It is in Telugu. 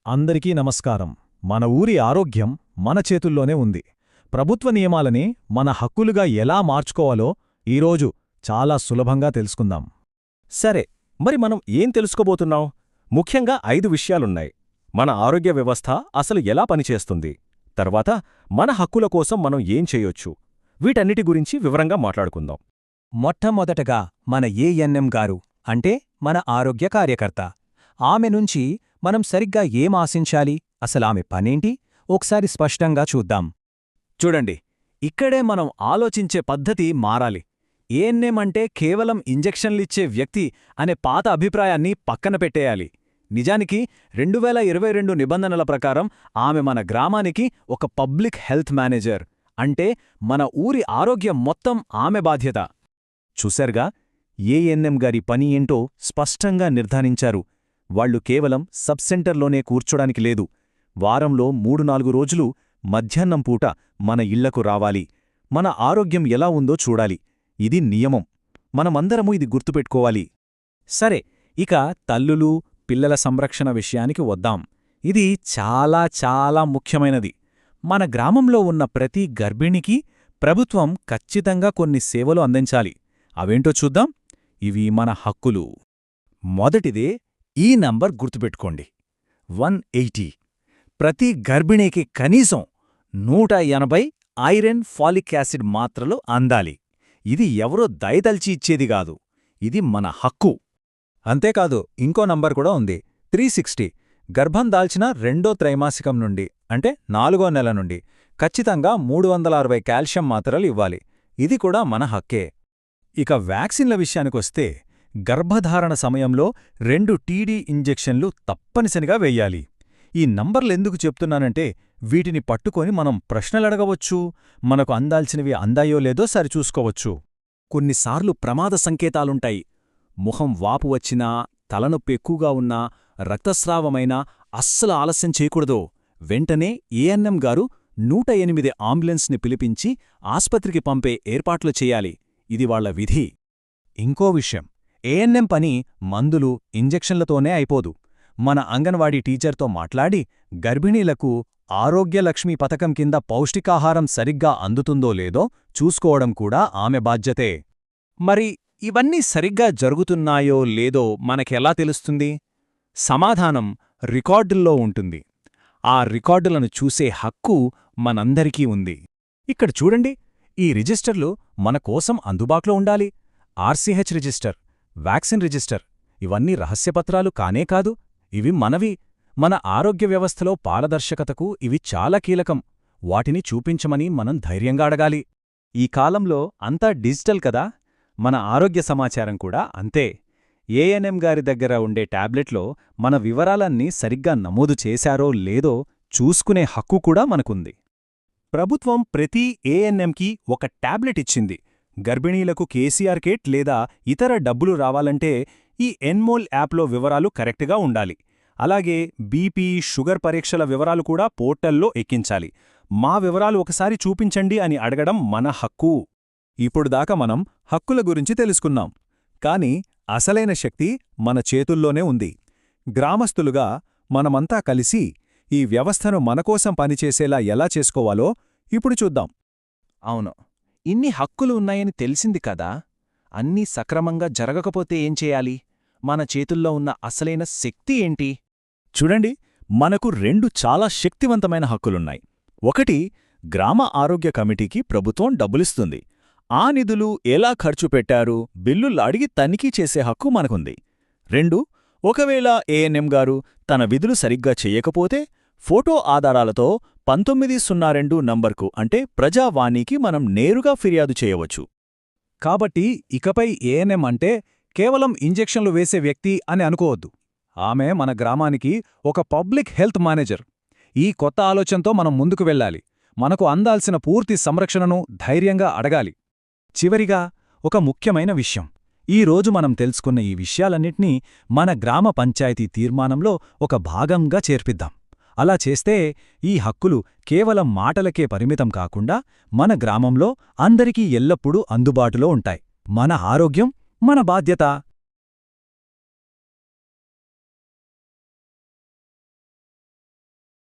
అందరికీ నమస్కారం. మన ఊరి ఆరోగ్యం మన చేతుల్లోనే ఉంది. ప్రభుత్వ నియమాలని మన హక్కులుగా ఎలా మార్చుకోవాలో ఈరోజు చాలా సులభంగా తెలుసుకుందాం. సరే, మరి మనం ఏం తెలుసుకోబోతున్నాం? ముఖ్యంగా 5 విషయాలున్నాయి. మన ఆరోగ్య వ్యవస్థ అసలు ఎలా పనిచేస్తుంది, తర్వాత మన హక్కుల కోసం మనం ఏం చేయొచ్చు, వీటన్నిటి గురించి వివరంగా మాట్లాడుకుందాం. మొట్టమొదటగా మన ఏఎన్ఎం గారు అంటే మన ఆరోగ్య కార్యకర్త. ఆమె నుంచి మనం సరిగ్గా ఏం ఆశించాలి, అసలామె పనేంటి ఒకసారి స్పష్టంగా చూద్దాం. చూడండి, ఇక్కడే మనం ఆలోచించే పద్ధతి మారాలి. ఏఎన్ఎం అంటే కేవలం ఇంజెక్షన్లిచ్చే వ్యక్తి అనే పాత అభిప్రాయాన్ని పక్కన పెట్టేయాలి. నిజానికి 2022 నిబంధనల ప్రకారం ఆమె మన గ్రామానికి ఒక పబ్లిక్ హెల్త్ మేనేజర్. అంటే మన ఊరి ఆరోగ్యం మొత్తం ఆమె బాధ్యత. చూశారుగా, ఏఎన్ఎం గారి పని ఏంటో స్పష్టంగా నిర్ధారించారు. వాళ్లు కేవలం సబ్ సెంటర్లోనే కూర్చోడానికి లేదు. వారంలో 3-4 రోజులు మధ్యాహ్నం పూట మన ఇళ్లకు రావాలి. మన ఆరోగ్యం ఎలా ఉందో చూడాలి. ఇది నియమం. మనమందరము ఇది గుర్తుపెట్టుకోవాలి. సరే, ఇక తల్లులు, పిల్లల సంరక్షణ విషయానికి వద్దాం. ఇది చాలా చాలా ముఖ్యమైనది. మన గ్రామంలో ఉన్న ప్రతి గర్భిణికి ప్రభుత్వం ఖచ్చితంగా కొన్ని సేవలు అందించాలి. అవేంటో చూద్దాం. ఇవి మన హక్కులు. మొదటిదే ఈ నంబర్ గుర్తుపెట్టుకోండి, 180. ప్రతి గర్భిణీకి కనీసం 180 ఐరన్ ఫాలిక్ యాసిడ్ మాత్రలు అందాలి. ఇది ఎవరో దయతల్చి ఇచ్చేది కాదు, ఇది మన హక్కు. అంతేకాదు, ఇంకో నంబర్ కూడా ఉంది, 360. గర్భం దాల్చిన 2వ త్రైమాసికం నుండి అంటే 4వ నెల నుండి ఖచ్చితంగా 360 కాల్షియం మాత్రలు ఇవ్వాలి. ఇది కూడా మన హక్కే. ఇక వ్యాక్సిన్ల విషయానికొస్తే గర్భధారణ సమయంలో 2 టీడీ ఇంజెక్షన్లు తప్పనిసరిగా వెయ్యాలి. ఈ నంబర్లెందుకు చెప్తున్నానంటే వీటిని పట్టుకొని మనం ప్రశ్నలడగవచ్చు, మనకు అందాల్సినవి అందాయో లేదో సరిచూసుకోవచ్చు. కొన్నిసార్లు ప్రమాద సంకేతాలుంటాయి. ముఖం వాపు వచ్చినా, తలనొప్పి ఎక్కువగా ఉన్నా, రక్తస్రావమైనా అస్సలు ఆలస్యం చేయకూడదు. వెంటనే ఏఎన్ఎం గారు 108 అంబులెన్స్ని పిలిపించి ఆస్పత్రికి పంపే ఏర్పాట్లు చెయ్యాలి. ఇది వాళ్ల విధి. ఇంకో విషయం, ఏఎన్ఎం పని మందులు, ఇంజెక్షన్లతోనే అయిపోదు. మన అంగన్వాడీ టీచర్తో మాట్లాడి గర్భిణీలకు ఆరోగ్యలక్ష్మి పథకం కింద పౌష్టికాహారం సరిగ్గా అందుతుందో లేదో చూసుకోవడం కూడా ఆమె బాధ్యతే. మరి ఇవన్నీ సరిగ్గా జరుగుతున్నాయో లేదో మనకెలా తెలుస్తుంది? సమాధానం రికార్డుల్లో ఉంటుంది. ఆ రికార్డులను చూసే హక్కు మనందరికీ ఉంది. ఇక్కడ చూడండి, ఈ రిజిస్టర్లు మన కోసం అందుబాటులో ఉండాలి. ఆర్సీహెచ్ రిజిస్టర్, వ్యాక్సిన్ రిజిస్టర్ ఇవన్నీ రహస్యపత్రాలు కానే కాదు, ఇవి మనవి. మన ఆరోగ్య వ్యవస్థలో పారదర్శకతకు ఇవి చాలా కీలకం. వాటిని చూపించమని మనం ధైర్యంగా అడగాలి. ఈ కాలంలో అంతా డిజిటల్ కదా, మన ఆరోగ్య సమాచారం కూడా అంతే. ఏఎన్ఎం గారి దగ్గర ఉండే టాబ్లెట్లో మన వివరాలన్నీ సరిగ్గా నమోదు చేశారో లేదో చూసుకునే హక్కు కూడా మనకుంది. ప్రభుత్వం ప్రతి ఏఎన్ఎంకి ఒక టాబ్లెట్ ఇచ్చింది. గర్భిణీలకు కేసీఆర్ కిట్ లేదా ఇతర డబ్బులు రావాలంటే ఈ ఎన్మోల్ యాప్లో వివరాలు కరెక్ట్గా ఉండాలి. అలాగే బీపీ, షుగర్ పరీక్షల వివరాలు కూడా పోర్టల్లో ఎక్కించాలి. మా వివరాలు ఒకసారి చూపించండి అని అడగడం మన హక్కు. ఇప్పుడు దాకా మనం హక్కుల గురించి తెలుసుకున్నాం. కాని అసలైన శక్తి మన చేతుల్లోనే ఉంది. గ్రామస్తులుగా మనమంతా కలిసి ఈ వ్యవస్థను మనకోసం పనిచేసేలా ఎలా చేసుకోవాలో ఇప్పుడు చూద్దాం. అవును, ఇన్ని హక్కులు ఉన్నాయని తెలిసింది కదా, అన్నీ సక్రమంగా జరగకపోతే ఏం చేయాలి? మన చేతుల్లో ఉన్న అసలైన శక్తి ఏంటి? చూడండి, మనకు 2 చాలా శక్తివంతమైన హక్కులున్నాయి. ఒకటి, గ్రామ ఆరోగ్య కమిటీకి ప్రభుత్వం డబ్బులిస్తుంది. ఆ నిధులు ఎలా ఖర్చు పెట్టారు బిల్లులు అడిగి తనిఖీ చేసే హక్కు మనకుంది. 2, ఒకవేళ ఏఎన్ఎం గారు తన విధులు సరిగ్గా చెయ్యకపోతే ఫోటో ఆధారాలతో 1902 నంబర్కు అంటే ప్రజావాణికి మనం నేరుగా ఫిర్యాదు చేయవచ్చు. కాబట్టి ఇకపై ఏఎన్ఎం అంటే కేవలం ఇంజెక్షన్లు వేసే వ్యక్తి అని అనుకోవద్దు. ఆమె మన గ్రామానికి ఒక పబ్లిక్ హెల్త్ మేనేజర్. ఈ కొత్త ఆలోచనతో మనం ముందుకు వెళ్ళాలి. మనకు అందాల్సిన పూర్తి సంరక్షణను ధైర్యంగా అడగాలి. చివరిగా ఒక ముఖ్యమైన విషయం, ఈరోజు మనం తెలుసుకున్న ఈ విషయాలన్నింటినీ మన గ్రామ పంచాయతీ తీర్మానంలో ఒక భాగంగా చేర్పిద్దాం. అలా చేస్తే ఈ హక్కులు కేవలం మాటలకే పరిమితం కాకుండా మన గ్రామంలో అందరికీ ఎల్లప్పుడూ అందుబాటులో ఉంటాయి. మన ఆరోగ్యం మన బాధ్యత.